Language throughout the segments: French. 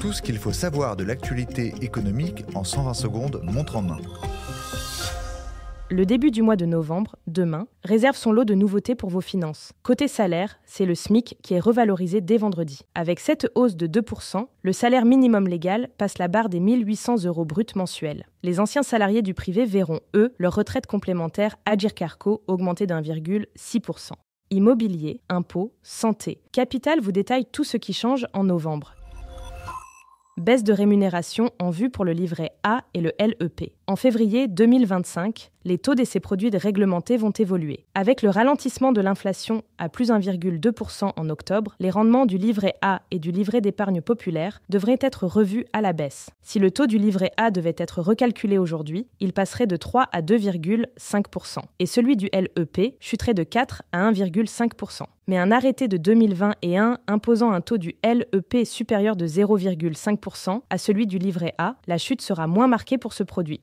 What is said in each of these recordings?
Tout ce qu'il faut savoir de l'actualité économique en 120 secondes, montre en main. Le début du mois de novembre, demain, réserve son lot de nouveautés pour vos finances. Côté salaire, c'est le SMIC qui est revalorisé dès vendredi. Avec cette hausse de 2%, le salaire minimum légal passe la barre des 1 800 € bruts mensuels. Les anciens salariés du privé verront, eux, leur retraite complémentaire Agirc Arrco augmenter d'1,6%. Immobilier, impôts, santé. Capital vous détaille tout ce qui change en novembre. Baisse de rémunération en vue pour le livret A et le LEP. En février 2025, les taux d'essai produits réglementés vont évoluer. Avec le ralentissement de l'inflation à plus 1,2% en octobre, les rendements du livret A et du livret d'épargne populaire devraient être revus à la baisse. Si le taux du livret A devait être recalculé aujourd'hui, il passerait de 3 à 2,5%. Et celui du LEP chuterait de 4 à 1,5%. Mais un arrêté de 2021 imposant un taux du LEP supérieur de 0,5% à celui du livret A, la chute sera moins marquée pour ce produit.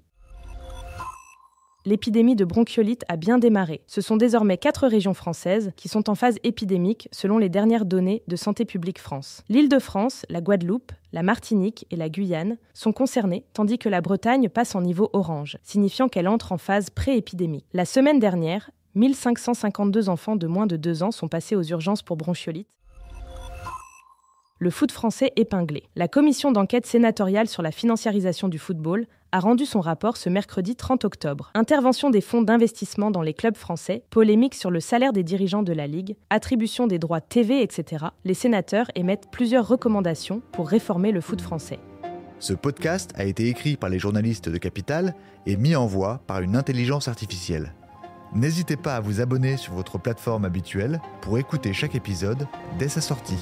L'épidémie de bronchiolite a bien démarré. Ce sont désormais 4 régions françaises qui sont en phase épidémique selon les dernières données de Santé publique France. L'Île-de-France, la Guadeloupe, la Martinique et la Guyane sont concernées, tandis que la Bretagne passe en niveau orange, signifiant qu'elle entre en phase pré-épidémique. La semaine dernière, 1552 enfants de moins de 2 ans sont passés aux urgences pour bronchiolite. Le foot français épinglé. La commission d'enquête sénatoriale sur la financiarisation du football a rendu son rapport ce mercredi 30 octobre. Intervention des fonds d'investissement dans les clubs français, polémique sur le salaire des dirigeants de la Ligue, attribution des droits TV, etc. Les sénateurs émettent plusieurs recommandations pour réformer le foot français. Ce podcast a été écrit par les journalistes de Capital et mis en voix par une intelligence artificielle. N'hésitez pas à vous abonner sur votre plateforme habituelle pour écouter chaque épisode dès sa sortie.